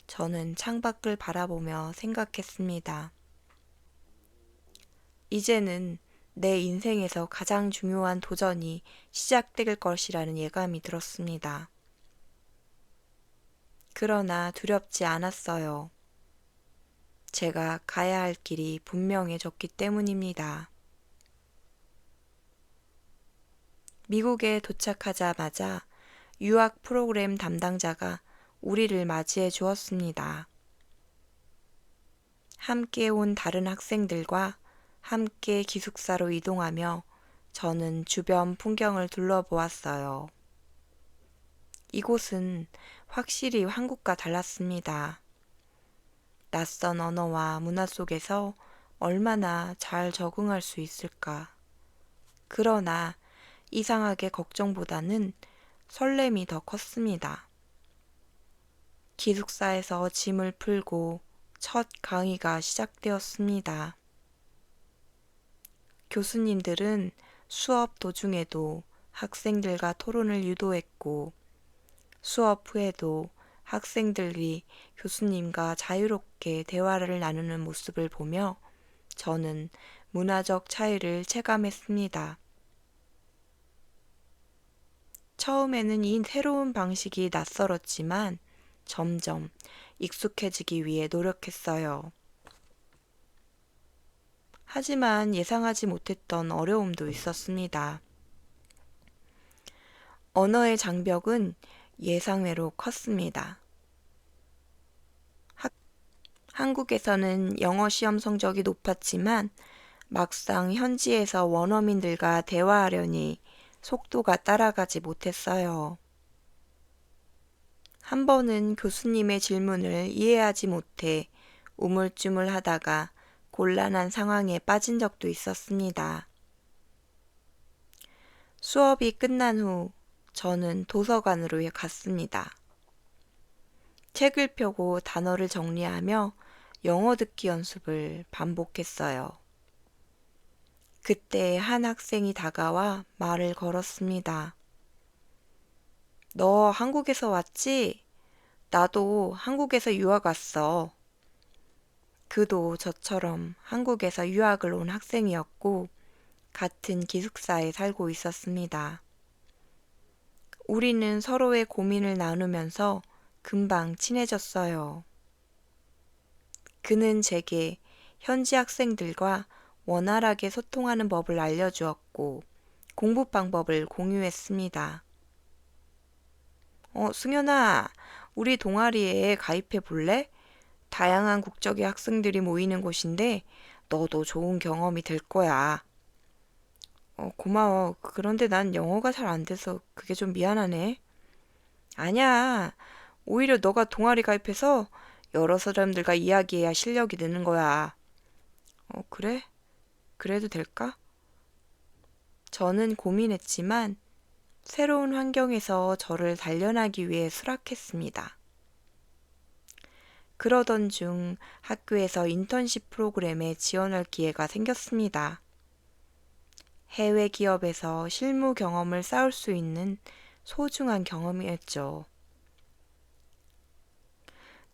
저는 창밖을 바라보며 생각했습니다. 이제는 내 인생에서 가장 중요한 도전이 시작될 것이라는 예감이 들었습니다. 그러나 두렵지 않았어요. 제가 가야 할 길이 분명해졌기 때문입니다. 미국에 도착하자마자 유학 프로그램 담당자가 우리를 맞이해 주었습니다. 함께 온 다른 학생들과 함께 기숙사로 이동하며 저는 주변 풍경을 둘러보았어요. 이곳은 확실히 한국과 달랐습니다. 낯선 언어와 문화 속에서 얼마나 잘 적응할 수 있을까. 그러나 이상하게 걱정보다는 설렘이 더 컸습니다. 기숙사에서 짐을 풀고 첫 강의가 시작되었습니다. 교수님들은 수업 도중에도 학생들과 토론을 유도했고 수업 후에도 학생들이 교수님과 자유롭게 대화를 나누는 모습을 보며 저는 문화적 차이를 체감했습니다. 처음에는 이 새로운 방식이 낯설었지만 점점 익숙해지기 위해 노력했어요. 하지만 예상하지 못했던 어려움도 있었습니다. 언어의 장벽은 예상외로 컸습니다. 한국에서는 영어 시험 성적이 높았지만 막상 현지에서 원어민들과 대화하려니 속도가 따라가지 못했어요. 한 번은 교수님의 질문을 이해하지 못해 우물쭈물하다가 곤란한 상황에 빠진 적도 있었습니다. 수업이 끝난 후 저는 도서관으로 갔습니다. 책을 펴고 단어를 정리하며 영어 듣기 연습을 반복했어요. 그때 한 학생이 다가와 말을 걸었습니다. 너 한국에서 왔지? 나도 한국에서 유학 왔어. 그도 저처럼 한국에서 유학을 온 학생이었고 같은 기숙사에 살고 있었습니다. 우리는 서로의 고민을 나누면서 금방 친해졌어요. 그는 제게 현지 학생들과 원활하게 소통하는 법을 알려주었고 공부 방법을 공유했습니다. 승연아, 우리 동아리에 가입해 볼래? 다양한 국적의 학생들이 모이는 곳인데 너도 좋은 경험이 될 거야. 고마워. 그런데 난 영어가 잘 안 돼서 그게 좀 미안하네. 아니야. 오히려 너가 동아리 가입해서 여러 사람들과 이야기해야 실력이 느는 거야. 그래? 그래도 될까? 저는 고민했지만 새로운 환경에서 저를 단련하기 위해 수락했습니다. 그러던 중 학교에서 인턴십 프로그램에 지원할 기회가 생겼습니다. 해외 기업에서 실무 경험을 쌓을 수 있는 소중한 경험이었죠.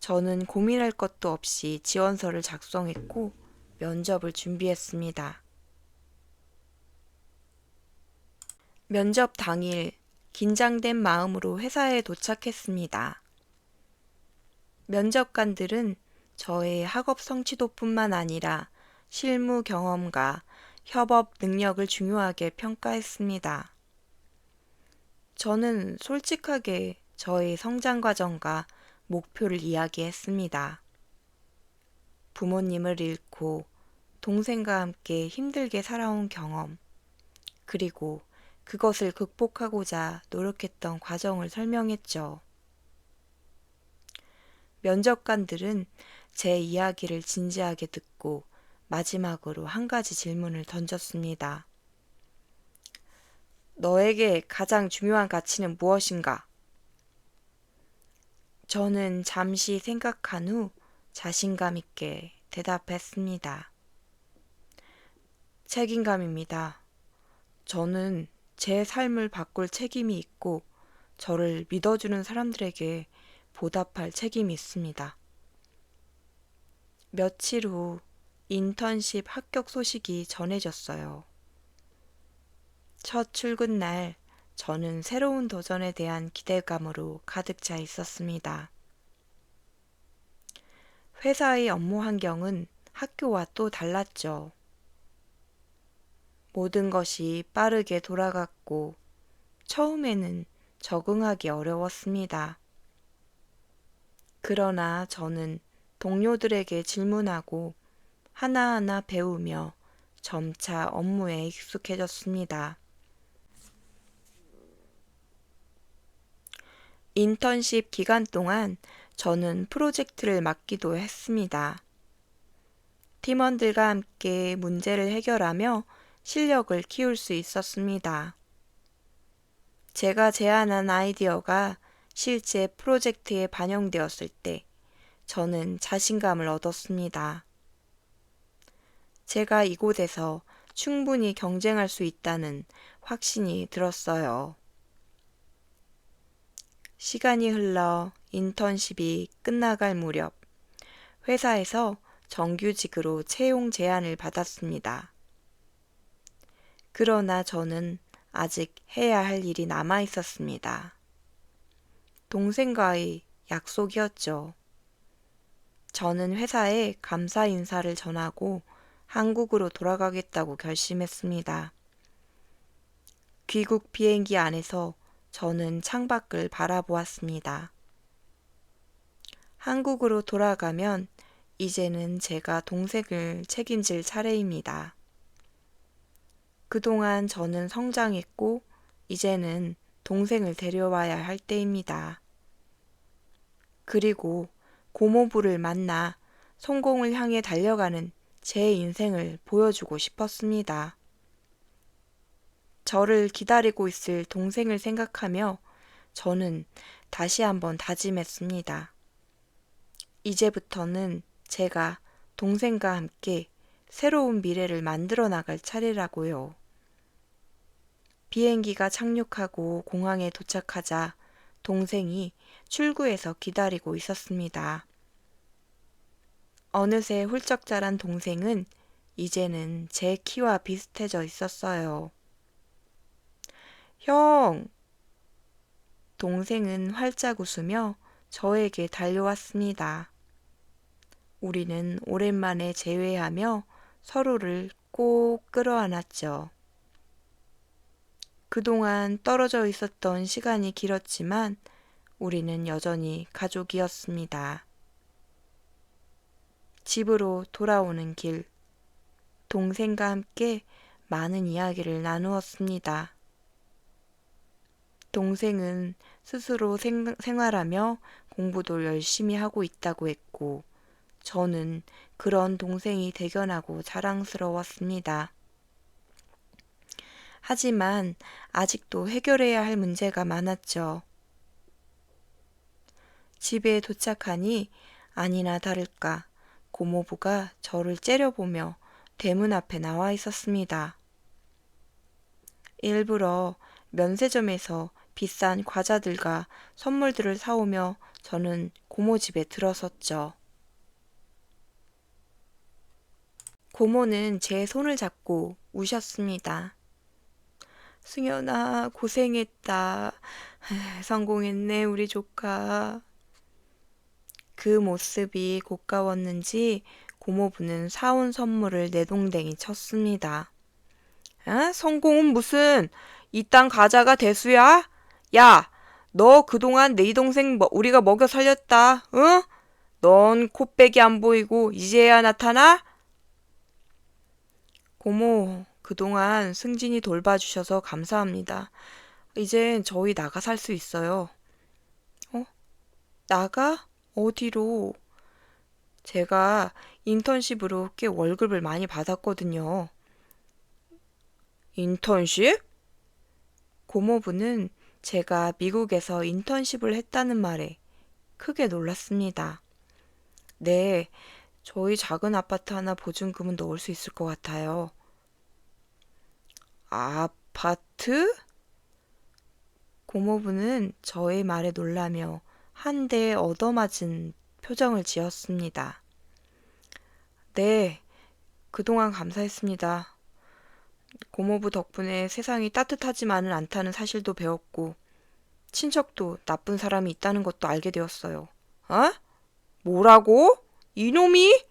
저는 고민할 것도 없이 지원서를 작성했고 면접을 준비했습니다. 면접 당일 긴장된 마음으로 회사에 도착했습니다. 면접관들은 저의 학업 성취도뿐만 아니라 실무 경험과 협업 능력을 중요하게 평가했습니다. 저는 솔직하게 저의 성장 과정과 목표를 이야기했습니다. 부모님을 잃고 동생과 함께 힘들게 살아온 경험, 그리고 그것을 극복하고자 노력했던 과정을 설명했죠. 면접관들은 제 이야기를 진지하게 듣고 마지막으로 한 가지 질문을 던졌습니다. 너에게 가장 중요한 가치는 무엇인가? 저는 잠시 생각한 후 자신감 있게 대답했습니다. 책임감입니다. 저는 제 삶을 바꿀 책임이 있고 저를 믿어주는 사람들에게 보답할 책임이 있습니다. 며칠 후 인턴십 합격 소식이 전해졌어요. 첫 출근 날 저는 새로운 도전에 대한 기대감으로 가득 차 있었습니다. 회사의 업무 환경은 학교와 또 달랐죠. 모든 것이 빠르게 돌아갔고 처음에는 적응하기 어려웠습니다. 그러나 저는 동료들에게 질문하고 하나하나 배우며 점차 업무에 익숙해졌습니다. 인턴십 기간 동안 저는 프로젝트를 맡기도 했습니다. 팀원들과 함께 문제를 해결하며 실력을 키울 수 있었습니다. 제가 제안한 아이디어가 실제 프로젝트에 반영되었을 때 저는 자신감을 얻었습니다. 제가 이곳에서 충분히 경쟁할 수 있다는 확신이 들었어요. 시간이 흘러 인턴십이 끝나갈 무렵 회사에서 정규직으로 채용 제안을 받았습니다. 그러나 저는 아직 해야 할 일이 남아 있었습니다. 동생과의 약속이었죠. 저는 회사에 감사 인사를 전하고 한국으로 돌아가겠다고 결심했습니다. 귀국 비행기 안에서 저는 창밖을 바라보았습니다. 한국으로 돌아가면 이제는 제가 동생을 책임질 차례입니다. 그동안 저는 성장했고 이제는 동생을 데려와야 할 때입니다. 그리고 고모부를 만나 성공을 향해 달려가는 제 인생을 보여주고 싶었습니다. 저를 기다리고 있을 동생을 생각하며 저는 다시 한번 다짐했습니다. 이제부터는 제가 동생과 함께 새로운 미래를 만들어 나갈 차례라고요. 비행기가 착륙하고 공항에 도착하자 동생이 출구에서 기다리고 있었습니다. 어느새 훌쩍 자란 동생은 이제는 제 키와 비슷해져 있었어요. 형! 동생은 활짝 웃으며 저에게 달려왔습니다. 우리는 오랜만에 재회하며 서로를 꼭 끌어안았죠. 그동안 떨어져 있었던 시간이 길었지만 우리는 여전히 가족이었습니다. 집으로 돌아오는 길, 동생과 함께 많은 이야기를 나누었습니다. 동생은 스스로 생활하며 공부도 열심히 하고 있다고 했고, 저는 그런 동생이 대견하고 자랑스러웠습니다. 하지만 아직도 해결해야 할 문제가 많았죠. 집에 도착하니 아니나 다를까 고모부가 저를 째려보며 대문 앞에 나와 있었습니다. 일부러 면세점에서 비싼 과자들과 선물들을 사오며 저는 고모 집에 들어섰죠. 고모는 제 손을 잡고 우셨습니다. 승연아, 고생했다. 성공했네, 우리 조카. 그 모습이 고가웠는지 고모부는 사온 선물을 내동댕이 쳤습니다. 성공은 무슨, 이 땅 가자가 대수야? 야, 너 그동안 내 동생 우리가 먹여 살렸다, 응? 넌 코빼기 안 보이고 이제야 나타나? 고모, 그동안 승진이 돌봐주셔서 감사합니다. 이젠 저희 나가 살 수 있어요. 나가? 어디로? 제가 인턴십으로 꽤 월급을 많이 받았거든요. 인턴십? 고모부는 제가 미국에서 인턴십을 했다는 말에 크게 놀랐습니다. 네, 저희 작은 아파트 하나 보증금은 넣을 수 있을 것 같아요. 아파트? 고모부는 저의 말에 놀라며 한 대 얻어맞은 표정을 지었습니다. 네, 그동안 감사했습니다. 고모부 덕분에 세상이 따뜻하지만은 않다는 사실도 배웠고, 친척도 나쁜 사람이 있다는 것도 알게 되었어요. 어? 뭐라고? 이놈이?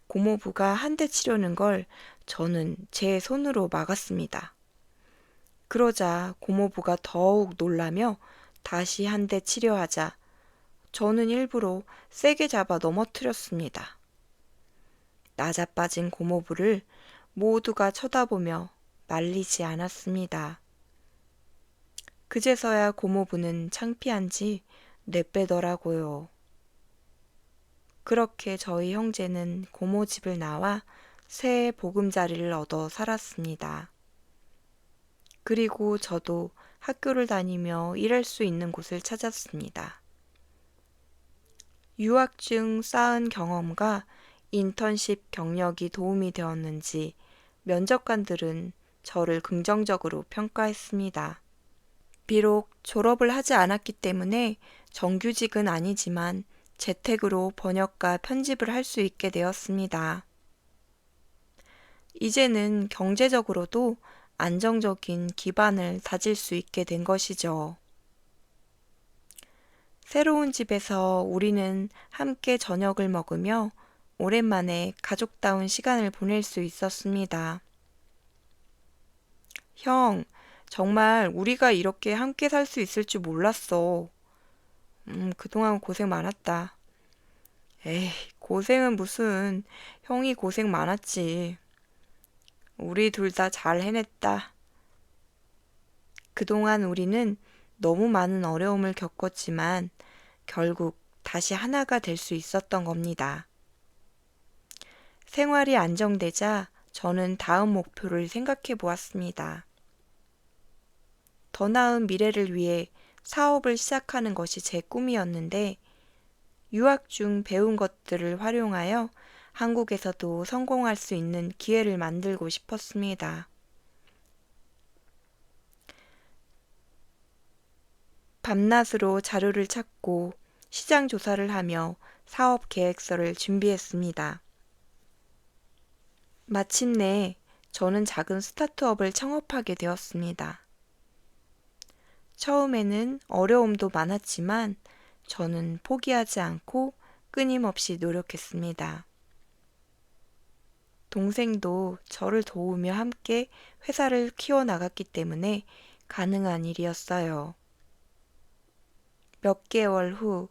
고모부가 한 대 치려는 걸 저는 제 손으로 막았습니다. 그러자 고모부가 더욱 놀라며 다시 한 대 치려 하자 저는 일부러 세게 잡아 넘어뜨렸습니다. 나자빠진 고모부를 모두가 쳐다보며 말리지 않았습니다. 그제서야 고모부는 창피한지 내빼더라고요. 그렇게 저희 형제는 고모 집을 나와 새 보금자리를 얻어 살았습니다. 그리고 저도 학교를 다니며 일할 수 있는 곳을 찾았습니다. 유학 중 쌓은 경험과 인턴십 경력이 도움이 되었는지 면접관들은 저를 긍정적으로 평가했습니다. 비록 졸업을 하지 않았기 때문에 정규직은 아니지만 재택으로 번역과 편집을 할 수 있게 되었습니다. 이제는 경제적으로도 안정적인 기반을 다질 수 있게 된 것이죠. 새로운 집에서 우리는 함께 저녁을 먹으며 오랜만에 가족다운 시간을 보낼 수 있었습니다. 형, 정말 우리가 이렇게 함께 살 수 있을 줄 몰랐어. 그동안 고생 많았다. 에이, 고생은 무슨, 형이 고생 많았지. 우리 둘 다 잘 해냈다. 그동안 우리는 너무 많은 어려움을 겪었지만 결국 다시 하나가 될 수 있었던 겁니다. 생활이 안정되자 저는 다음 목표를 생각해 보았습니다. 더 나은 미래를 위해 사업을 시작하는 것이 제 꿈이었는데 유학 중 배운 것들을 활용하여 한국에서도 성공할 수 있는 기회를 만들고 싶었습니다. 밤낮으로 자료를 찾고 시장 조사를 하며 사업 계획서를 준비했습니다. 마침내 저는 작은 스타트업을 창업하게 되었습니다. 처음에는 어려움도 많았지만 저는 포기하지 않고 끊임없이 노력했습니다. 동생도 저를 도우며 함께 회사를 키워나갔기 때문에 가능한 일이었어요. 몇 개월 후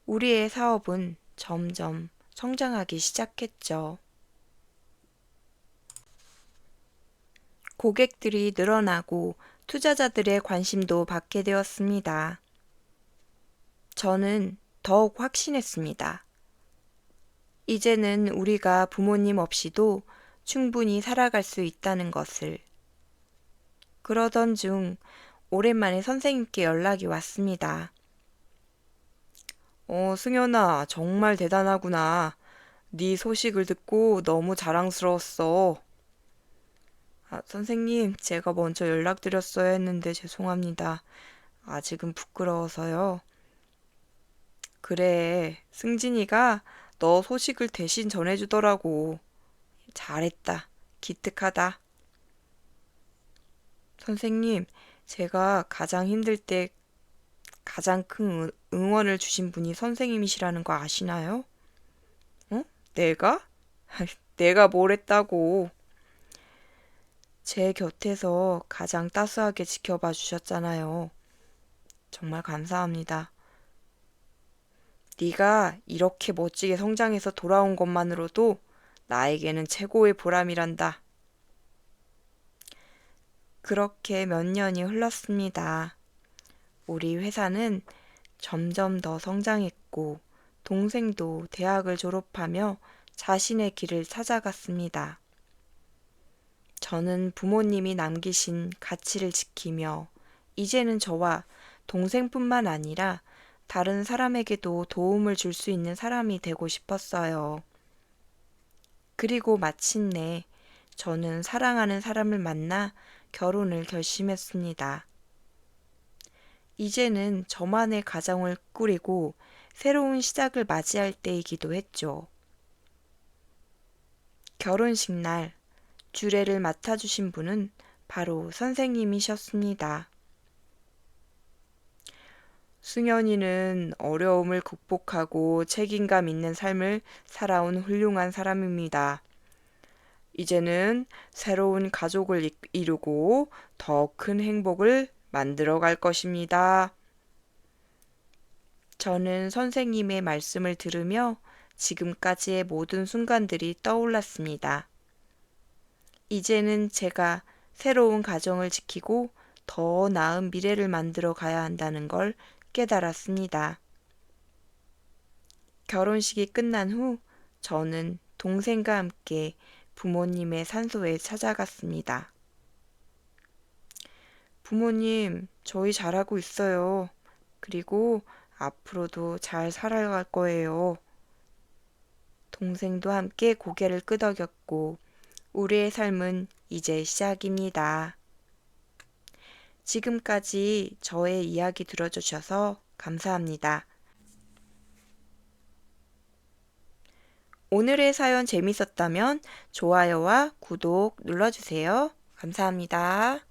우리의 사업은 점점 성장하기 시작했죠. 고객들이 늘어나고 투자자들의 관심도 받게 되었습니다. 저는 더욱 확신했습니다. 이제는 우리가 부모님 없이도 충분히 살아갈 수 있다는 것을. 그러던 중 오랜만에 선생님께 연락이 왔습니다. 승연아, 정말 대단하구나. 네 소식을 듣고 너무 자랑스러웠어. 선생님, 제가 먼저 연락드렸어야 했는데 죄송합니다. 아직은 부끄러워서요. 그래, 승진이가 너 소식을 대신 전해주더라고. 잘했다. 기특하다. 선생님, 제가 가장 힘들 때 가장 큰 응원을 주신 분이 선생님이시라는 거 아시나요? 어? 내가? 내가 뭘 했다고. 제 곁에서 가장 따스하게 지켜봐 주셨잖아요. 정말 감사합니다. 네가 이렇게 멋지게 성장해서 돌아온 것만으로도 나에게는 최고의 보람이란다. 그렇게 몇 년이 흘렀습니다. 우리 회사는 점점 더 성장했고, 동생도 대학을 졸업하며 자신의 길을 찾아갔습니다. 저는 부모님이 남기신 가치를 지키며, 이제는 저와 동생뿐만 아니라 다른 사람에게도 도움을 줄 수 있는 사람이 되고 싶었어요. 그리고 마침내 저는 사랑하는 사람을 만나 결혼을 결심했습니다. 이제는 저만의 가정을 꾸리고 새로운 시작을 맞이할 때이기도 했죠. 결혼식 날 주례를 맡아주신 분은 바로 선생님이셨습니다. 승현이는 어려움을 극복하고 책임감 있는 삶을 살아온 훌륭한 사람입니다. 이제는 새로운 가족을 이루고 더 큰 행복을 만들어 갈 것입니다. 저는 선생님의 말씀을 들으며 지금까지의 모든 순간들이 떠올랐습니다. 이제는 제가 새로운 가정을 지키고 더 나은 미래를 만들어 가야 한다는 걸 깨달았습니다. 결혼식이 끝난 후 저는 동생과 함께 부모님의 산소에 찾아갔습니다. 부모님, 저희 잘하고 있어요. 그리고 앞으로도 잘 살아갈 거예요. 동생도 함께 고개를 끄덕였고, 우리의 삶은 이제 시작입니다. 지금까지 저의 이야기 들어주셔서 감사합니다. 오늘의 사연 재밌었다면 좋아요와 구독 눌러주세요. 감사합니다.